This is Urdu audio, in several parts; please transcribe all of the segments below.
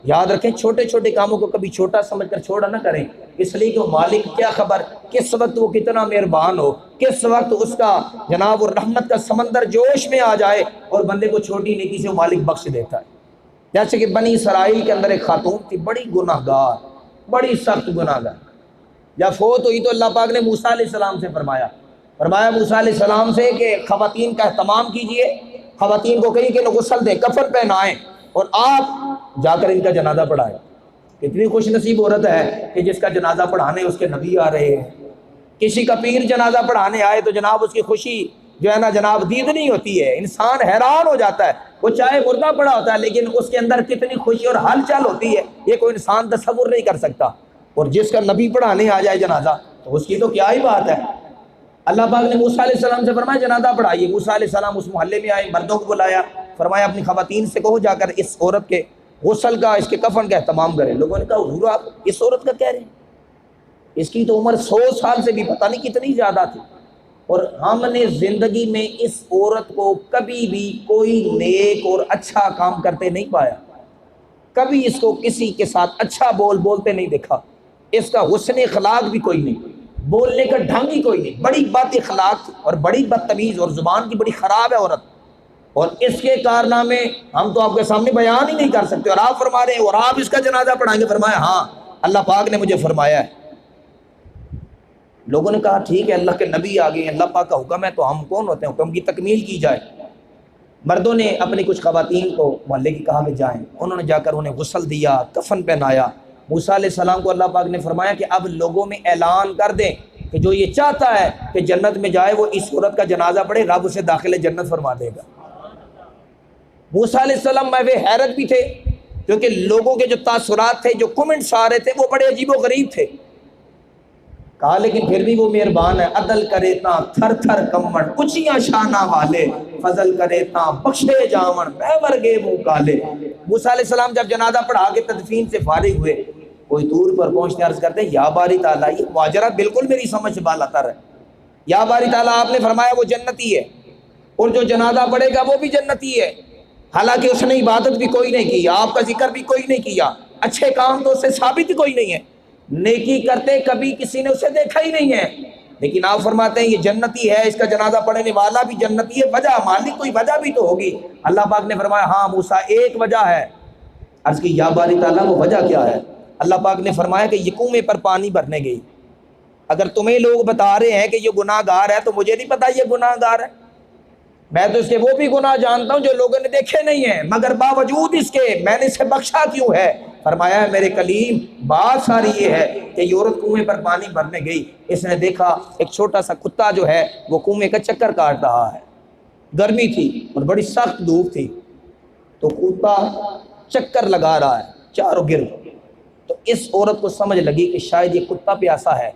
یاد رکھیں چھوٹے چھوٹے کاموں کو کبھی چھوٹا سمجھ کر چھوڑا نہ کریں، اس لیے کہ وہ مالک کیا خبر کس وقت وہ کتنا مہربان ہو، کس وقت اس کا جناب وہ رحمت کا سمندر جوش میں آ جائے اور بندے کو چھوٹی نیکی سے وہ مالک بخش دیتا ہے۔ جیسے کہ بنی اسرائیل کے اندر ایک خاتون تھی بڑی گناہ گار، بڑی سخت گناہ گار، جب فوت ہوئی تو اللہ پاک نے موسیٰ علیہ السلام سے فرمایا موسیٰ علیہ السلام سے کہ خواتین کا اہتمام کیجئے، خواتین کو کہیں کہ غسل دیں، کفن پہنائیں اور آپ جا کر ان کا جنازہ پڑھائیں۔ کتنی خوش نصیب عورت ہے کہ جس کا جنازہ پڑھانے اس کے نبی آ رہے ہیں۔ کسی کا پیر جنازہ پڑھانے آئے تو جناب اس کی خوشی جو ہے نا جناب دیدنی ہوتی ہے، انسان حیران ہو جاتا ہے، وہ چاہے مردہ پڑا ہوتا ہے لیکن اس کے اندر کتنی خوشی اور ہلچل ہوتی ہے یہ کوئی انسان تصور نہیں کر سکتا۔ اور جس کا نبی پڑھانے آ جائے جنازہ تو اس کی تو کیا ہی بات ہے۔ اللہ پاک نے موسیٰ علیہ السلام سے فرمایا جنازہ پڑھائیے۔ موسیٰ علیہ السلام اس محلے میں آئے، مردوں کو بلایا، فرمایا اپنی خواتین سے کہو جا کر اس عورت کے غسل کا اس کے کفن کا اہتمام کریں۔ لوگوں نے کہا حضور آپ اس عورت کا کہہ رہے ہیں، اس کی تو عمر 100 سال سے بھی پتہ نہیں کتنی زیادہ تھی، اور ہم نے زندگی میں اس عورت کو کبھی بھی کوئی نیک اور اچھا کام کرتے نہیں پایا، کبھی اس کو کسی کے ساتھ اچھا بولتے نہیں دیکھا، اس کا حسن اخلاق بھی کوئی نہیں، بولنے کا ڈھنگ ہی کوئی نہیں، بڑی بد اخلاق اور بڑی بدتمیز اور زبان کی بڑی خراب ہے عورت، اور اس کے کارنامے ہم تو آپ کے سامنے بیان ہی نہیں کر سکتے، اور آپ فرما رہے ہیں اور آپ اس کا جنازہ پڑھائیں گے۔ فرمایا ہاں اللہ پاک نے مجھے فرمایا ہے۔ لوگوں نے کہا ٹھیک ہے اللہ کے نبی آ گئے، اللہ پاک کا حکم ہے تو ہم کون ہوتے ہیں، حکم کی تکمیل کی جائے۔ مردوں نے اپنی کچھ خواتین کو محلے کی کہا کہ جائیں، انہوں نے جا کر انہیں غسل دیا، کفن پہنایا۔ موسیٰ علیہ السلام کو اللہ پاک نے فرمایا کہ اب لوگوں میں اعلان کر دیں کہ جو یہ چاہتا ہے کہ جنت میں جائے وہ اس عورت کا جنازہ پڑھے، رب اسے داخل جنت فرما دے گا۔ موسیٰ علیہ السلام محو حیرت بھی تھے کیونکہ لوگوں کے جو تاثرات تھے، جو کمنٹس آ رہے تھے وہ بڑے عجیب و غریب تھے۔ کہا لیکن پھر بھی وہ مہربان ہے، عدل کرے تا تھر تھر کمن اچیاں شانہ والے، فضل کرے تا بخشے جامن میں ورگے منہ کالے۔ موسیٰ علیہ السلام جب جنازہ پڑھا کے تدفین سے فارغ ہوئے، کوئی دور پر پہنچتے عرض کرتے ہیں یا باری تعالیٰ، یہ ماجرا بالکل میری سمجھ سے بالا تر ہے۔ یا باری تعالیٰ آپ نے فرمایا وہ جنتی ہے اور جو جنازہ پڑھے گا وہ بھی جنتی ہے، حالانکہ اس نے عبادت بھی کوئی نہیں کی، آپ کا ذکر بھی کوئی نہیں کیا، اچھے کام تو اس سے ثابت ہی کوئی نہیں ہے، نیکی کرتے کبھی کسی نے اسے دیکھا ہی نہیں ہے، لیکن آپ فرماتے ہیں یہ جنتی ہے، اس کا جنازہ پڑھنے والا بھی جنتی ہے، وجہ مالک کوئی وجہ بھی تو ہوگی۔ اللہ پاک نے فرمایا ہاں موسیٰ ایک وجہ ہے۔ عرض کی یا باری تعالیٰ وہ وجہ کیا ہے؟ اللہ پاک نے فرمایا کہ یہ کنویں پر پانی بھرنے گئی، اگر تمہیں لوگ بتا رہے ہیں کہ یہ گناہ گار ہے تو مجھے نہیں پتا یہ گناہ گار ہے، میں تو اس کے وہ بھی گناہ جانتا ہوں جو لوگوں نے دیکھے نہیں ہیں، مگر باوجود اس کے میں نے اسے بخشا کیوں ہے؟ فرمایا ہے میرے کلیم بات ساری یہ ہے کہ یہ عورت کنویں پر پانی بھرنے گئی، اس نے دیکھا ایک چھوٹا سا کتا جو ہے وہ کنویں کا چکر کاٹ رہا ہے، گرمی تھی اور بڑی سخت دھوپ تھی، تو کتا چکر لگا رہا ہے چاروں گرد، تو اس عورت کو سمجھ لگی کہ شاید یہ کتا پیاسا ہے،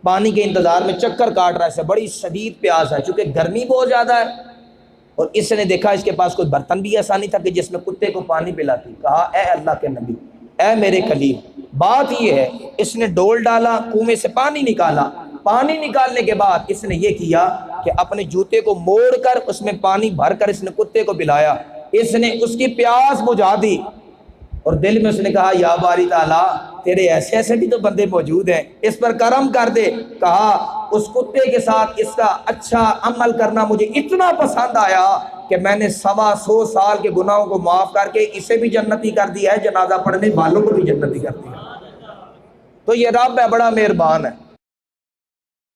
پانی کے انتظار میں چکر کاٹ رہا ہے، اسے بڑی شدید پیاس ہے، چونکہ گرمی بہت زیادہ ہے، اور اس نے دیکھا اس کے پاس کوئی برتن بھی ایسا نہیں تھا کہ جس میں کتے کو پانی پلاتی۔ کہا اے اللہ کے نبی، اے میرے کلیم، بات یہ ہے اس نے ڈول ڈالا، کنویں سے پانی نکالا، پانی نکالنے کے بعد اس نے یہ کیا کہ اپنے جوتے کو موڑ کر اس میں پانی بھر کر اس نے کتے کو پلایا، اس نے اس کی پیاس بجھا دی، اور دل میں اس نے کہا یا باری تعالیٰ تیرے ایسے ایسے بھی تو بندے موجود ہیں، اس پر کرم کر دے۔ کہا اس کتے کے ساتھ اس کا اچھا عمل کرنا مجھے اتنا پسند آیا کہ میں نے 125 سال کے گناہوں کو معاف کر کے اسے بھی جنتی کر دیا ہے، جنازہ پڑھنے والوں کو بھی جنتی کر دیا۔ تو یہ رب ہے، بڑا مہربان ہے۔